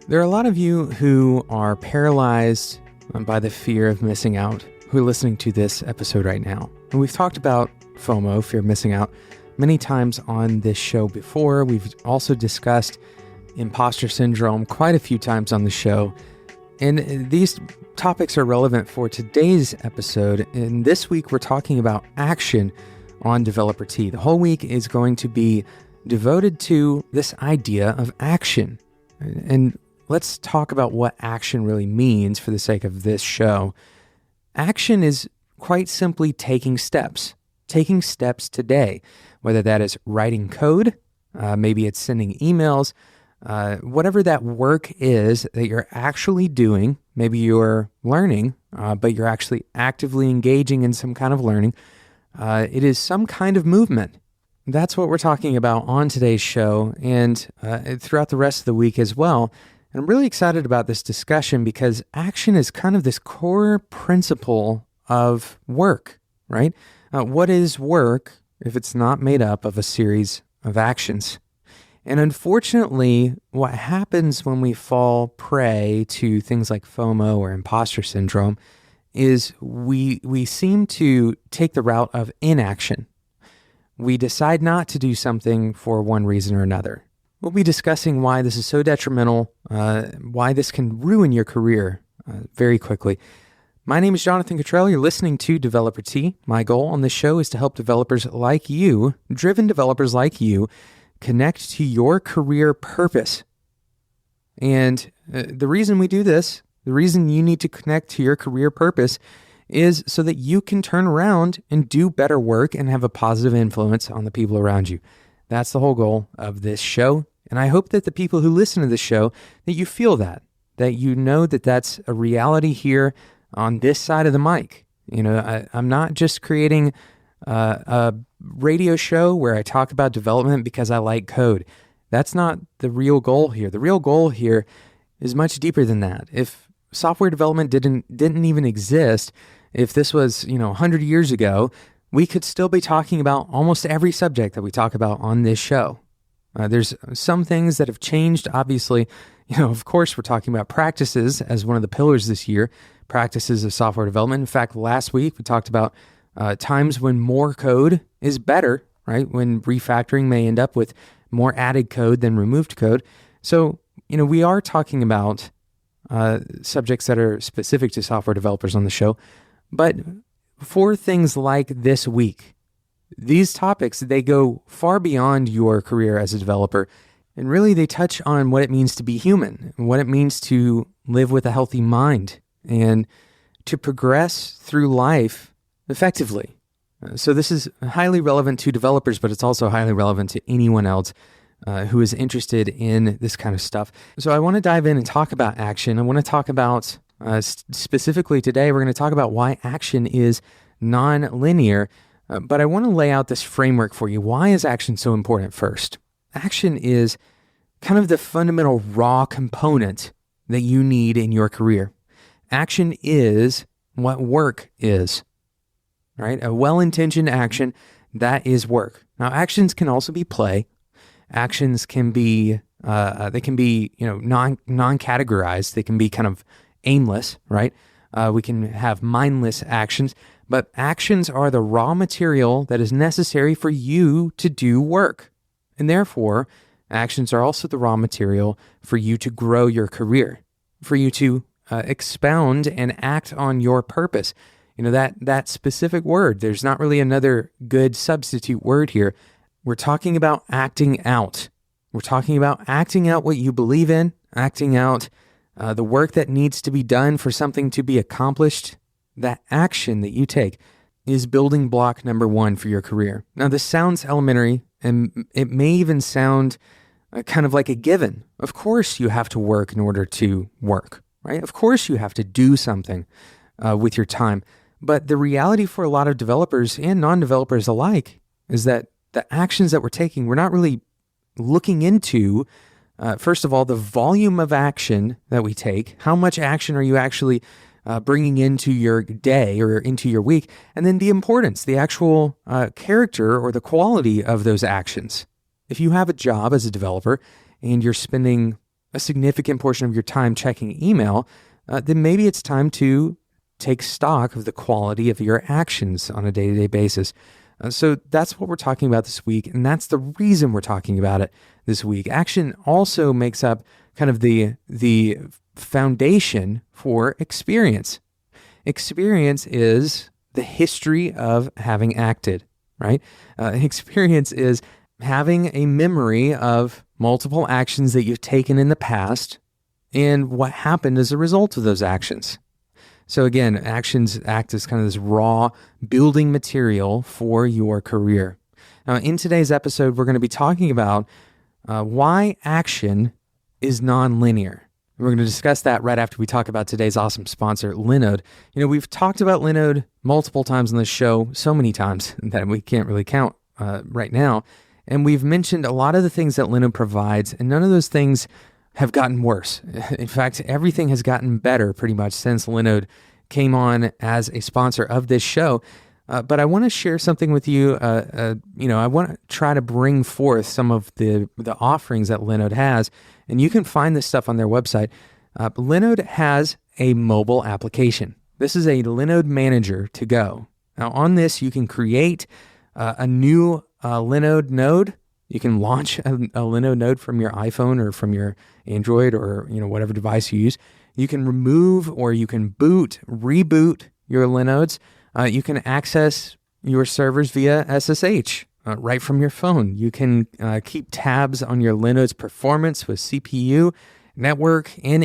There are a lot of you who are paralyzed by the fear of missing out, who are listening to this episode right now. And we've talked about FOMO, fear of missing out, many times on this show before. We've also discussed impostor syndrome quite a few times on the show. And these topics are relevant for today's episode. And this week, we're talking about action on Developer T. The whole week is going to be devoted to this idea of action. And let's talk about what action really means for the sake of this show. Action is quite simply taking steps today, whether that is writing code, maybe it's sending emails, whatever that work is that you're actually doing. Maybe you're learning, but you're actually actively engaging in some kind of learning. It is some kind of movement. That's what we're talking about on today's show and throughout the rest of the week as well. And I'm really excited about this discussion because action is kind of this core principle of work, right? What is work if it's not made up of a series of actions? And unfortunately, what happens when we fall prey to things like FOMO or impostor syndrome is we seem to take the route of inaction. We decide not to do something for one reason or another. We'll be discussing why this is so detrimental, why this can ruin your career very quickly. My name is Jonathan Cottrell. You're listening to Developer T. My goal on this show is to help developers like you, driven developers like you, connect to your career purpose. And the reason we do this, the reason you need to connect to your career purpose is so that you can turn around and do better work and have a positive influence on the people around you. That's the whole goal of this show. And I hope that the people who listen to this show, that you feel that you know that that's a reality here on this side of the mic. You know, I'm not just creating a radio show where I talk about development because I like code. That's not the real goal here. The real goal here is much deeper than that. If software development didn't even exist, if this was, 100 years ago, we could still be talking about almost every subject that we talk about on this show. There's some things that have changed. Obviously, of course, we're talking about practices as one of the pillars this year, practices of software development. In fact, last week we talked about times when more code is better, right? When refactoring may end up with more added code than removed code. So, we are talking about subjects that are specific to software developers on the show. But for things like this week, these topics, they go far beyond your career as a developer. And really, they touch on what it means to be human, what it means to live with a healthy mind, and to progress through life effectively. So this is highly relevant to developers, but it's also highly relevant to anyone else who is interested in this kind of stuff. So I want to dive in and talk about action. I want to talk about, specifically today, we're going to talk about why action is non-linear, but I want to lay out this framework for you. Why is action so important first? Action is kind of the fundamental raw component that you need in your career. Action is what work is, right? A well-intentioned action, that is work. Now, actions can also be play. Actions can be, non-categorized. They can be kind of aimless, right? We can have mindless actions, but actions are the raw material that is necessary for you to do work. And therefore, actions are also the raw material for you to grow your career, for you to expound and act on your purpose. That specific word, there's not really another good substitute word here. We're talking about acting out. We're talking about acting out what you believe in, acting out the work that needs to be done for something to be accomplished. That action that you take is building block number one for your career. Now, this sounds elementary, and it may even sound kind of like a given. Of course, you have to work in order to work, right? Of course, you have to do something with your time. But the reality for a lot of developers and non-developers alike is that the actions that we're taking, we're not really looking into, first of all, the volume of action that we take. How much action are you actually bringing into your day or into your week? And then the importance, the actual character or the quality of those actions. If you have a job as a developer and you're spending a significant portion of your time checking email, then maybe it's time to take stock of the quality of your actions on a day-to-day basis. So that's what we're talking about this week, and that's the reason we're talking about it this week. Action also makes up kind of the foundation for experience. Experience is the history of having acted, right? Experience is having a memory of multiple actions that you've taken in the past and what happened as a result of those actions. So again, actions act as kind of this raw building material for your career. Now, in today's episode, we're going to be talking about why action is nonlinear. We're going to discuss that right after we talk about today's awesome sponsor, Linode. We've talked about Linode multiple times on this show, so many times that we can't really count right now. And we've mentioned a lot of the things that Linode provides, and none of those things have gotten worse. In fact, everything has gotten better pretty much since Linode came on as a sponsor of this show. But I want to share something with you. I want to try to bring forth some of the offerings that Linode has, and you can find this stuff on their website. Linode has a mobile application. This is a Linode Manager to go. Now, on this, you can create a new Linode node. You can launch a Linode node from your iPhone or from your Android or whatever device you use. You can remove or you can reboot your Linodes. You can access your servers via SSH right from your phone. You can keep tabs on your Linode's performance with CPU, network, and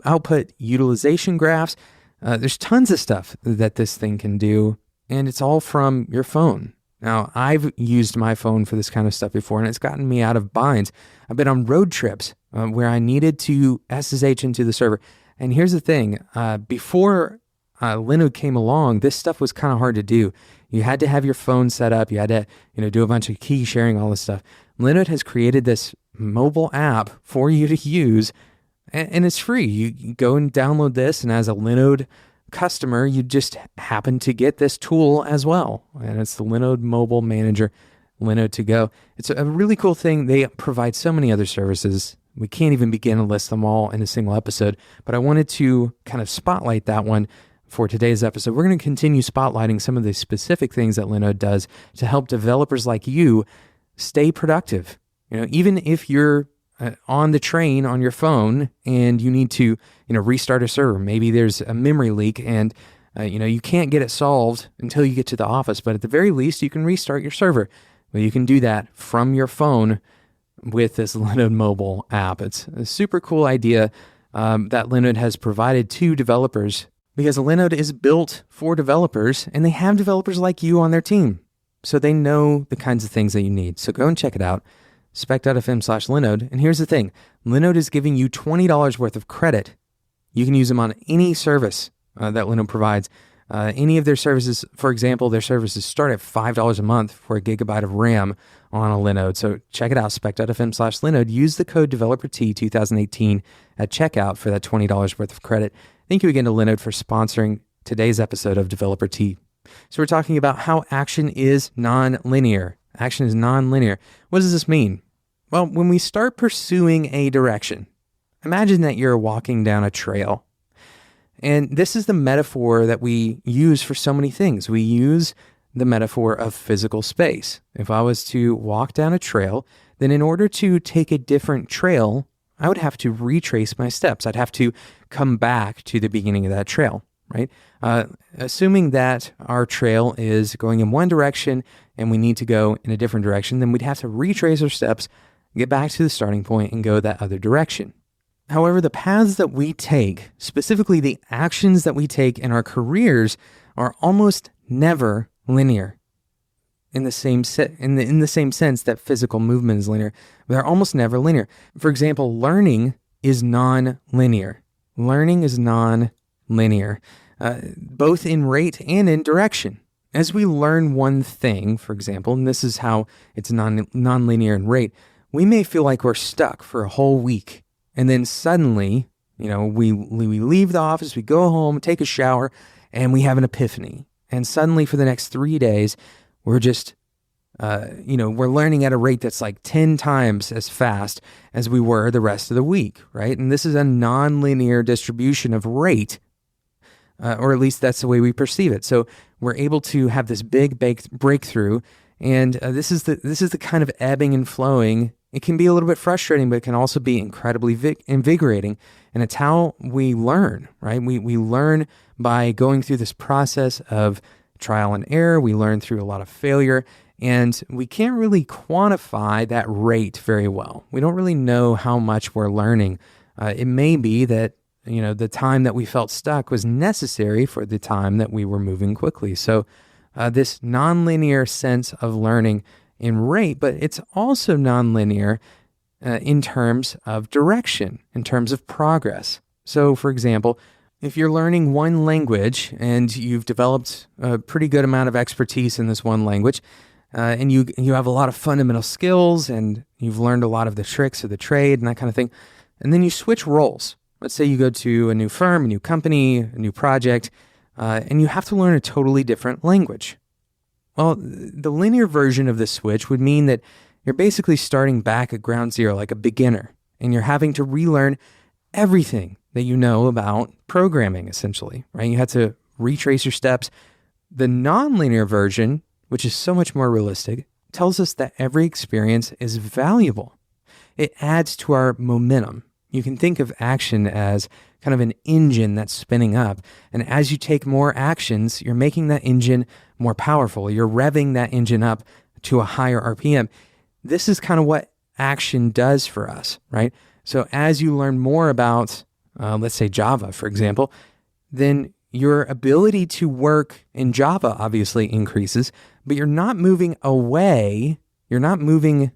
output utilization graphs. There's tons of stuff that this thing can do, and it's all from your phone. Now, I've used my phone for this kind of stuff before, and it's gotten me out of binds. I've been on road trips where I needed to SSH into the server. And here's the thing. Before Linode came along, this stuff was kind of hard to do. You had to have your phone set up. You had to do a bunch of key sharing, all this stuff. Linode has created this mobile app for you to use, and it's free. You go and download this, and as a Linode customer, you just happen to get this tool as well. And it's the Linode Mobile Manager, Linode to go. It's a really cool thing. They provide so many other services. We can't even begin to list them all in a single episode, but I wanted to kind of spotlight that one for today's episode. We're going to continue spotlighting some of the specific things that Linode does to help developers like you stay productive. Even if you're on the train on your phone and you need to, restart a server. Maybe there's a memory leak and, you can't get it solved until you get to the office, but at the very least, you can restart your server. Well, you can do that from your phone with this Linode mobile app. It's a super cool idea that Linode has provided to developers because Linode is built for developers and they have developers like you on their team. So they know the kinds of things that you need. So go and check it out. spec.fm/Linode. And here's the thing. Linode is giving you $20 worth of credit. You can use them on any service that Linode provides. Any of their services, for example, their services start at $5 a month for a gigabyte of RAM on a Linode. So check it out, spec.fm/Linode. Use the code DeveloperT2018 at checkout for that $20 worth of credit. Thank you again to Linode for sponsoring today's episode of Developer T. So we're talking about how action is nonlinear. Action is nonlinear. What does this mean? Well, when we start pursuing a direction, imagine that you're walking down a trail. And this is the metaphor that we use for so many things. We use the metaphor of physical space. If I was to walk down a trail, then in order to take a different trail, I would have to retrace my steps. I'd have to come back to the beginning of that trail, right? Assuming that our trail is going in one direction and we need to go in a different direction, then we'd have to retrace our steps, get back to the starting point, and go that other direction. However, the paths that we take, specifically the actions that we take in our careers, are almost never linear. In the same sense that physical movement is linear, they're almost never linear. For example, learning is non-linear. Learning is non-linear, both in rate and in direction. As we learn one thing, for example, and this is how it's non-linear in rate, we may feel like we're stuck for a whole week. And then suddenly, we leave the office, we go home, take a shower, and we have an epiphany. And suddenly for the next 3 days, we're just we're learning at a rate that's like 10 times as fast as we were the rest of the week, right? And this is a nonlinear distribution of rate, or at least that's the way we perceive it. So we're able to have this big breakthrough, and this is the kind of ebbing and flowing. It can be a little bit frustrating, but it can also be incredibly invigorating. And it's how we learn, right? We learn by going through this process of trial and error. We learn through a lot of failure, and we can't really quantify that rate very well. We don't really know how much we're learning. It may be that, the time that we felt stuck was necessary for the time that we were moving quickly. So this nonlinear sense of learning in rate, but it's also nonlinear in terms of direction, in terms of progress. So, for example, if you're learning one language and you've developed a pretty good amount of expertise in this one language, and you have a lot of fundamental skills and you've learned a lot of the tricks of the trade and that kind of thing, and then you switch roles. Let's say you go to a new firm, a new company, a new project, and you have to learn a totally different language. Well, the linear version of this switch would mean that you're basically starting back at ground zero like a beginner, and you're having to relearn everything that you know about programming, essentially, right? You have to retrace your steps. The nonlinear version, which is so much more realistic, tells us that every experience is valuable. It adds to our momentum. You can think of action as kind of an engine that's spinning up. And as you take more actions, you're making that engine more powerful. You're revving that engine up to a higher RPM. This is kind of what action does for us, right? So as you learn more about, let's say Java, for example, then your ability to work in Java obviously increases, but you're not moving away. You're not moving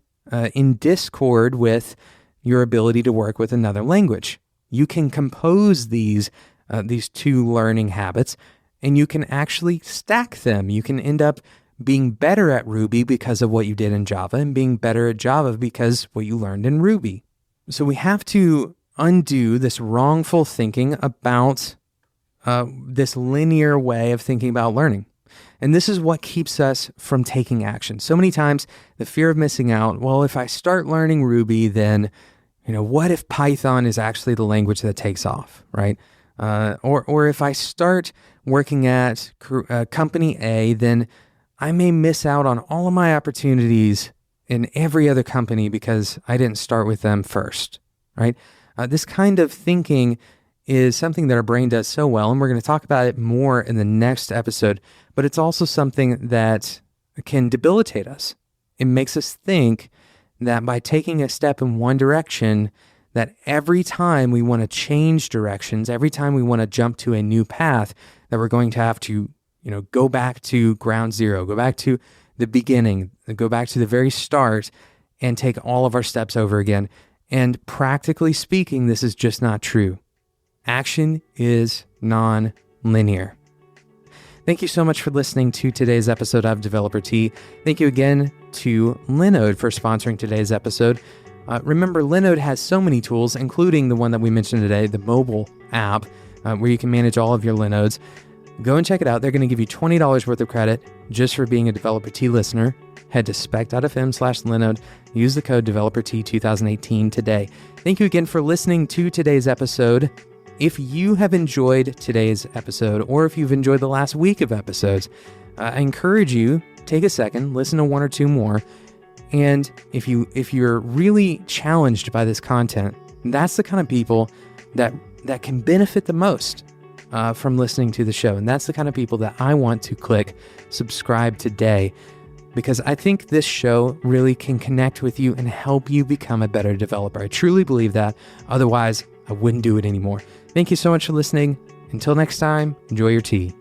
in discord with your ability to work with another language. You can compose these two learning habits, and you can actually stack them. You can end up being better at Ruby because of what you did in Java, and being better at Java because what you learned in Ruby. So we have to undo this wrongful thinking about this linear way of thinking about learning. And this is what keeps us from taking action. So many times, the fear of missing out, well, if I start learning Ruby, then, what if Python is actually the language that takes off, right? Or if I start working at company A, then I may miss out on all of my opportunities in every other company because I didn't start with them first, right? This kind of thinking is something that our brain does so well, and we're going to talk about it more in the next episode, but it's also something that can debilitate us. It makes us think that by taking a step in one direction, that every time we want to change directions, every time we want to jump to a new path, that we're going to have to, go back to ground zero, go back to the beginning, go back to the very start and take all of our steps over again. And practically speaking, this is just not true. Action is non-linear. Thank you so much for listening to today's episode of Developer Tea. Thank you again to Linode for sponsoring today's episode. Remember, Linode has so many tools, including the one that we mentioned today, the mobile app, where you can manage all of your Linodes. Go and check it out. They're going to give you $20 worth of credit just for being a Developer Tea listener. Head to spec.fm/Linode. Use the code DeveloperT2018 today. Thank you again for listening to today's episode. If you have enjoyed today's episode, or if you've enjoyed the last week of episodes, I encourage you, take a second, listen to one or two more. And if you're really challenged by this content, that's the kind of people that can benefit the most from listening to the show. And that's the kind of people that I want to click subscribe today, because I think this show really can connect with you and help you become a better developer. I truly believe that. Otherwise, I wouldn't do it anymore. Thank you so much for listening. Until next time, enjoy your tea.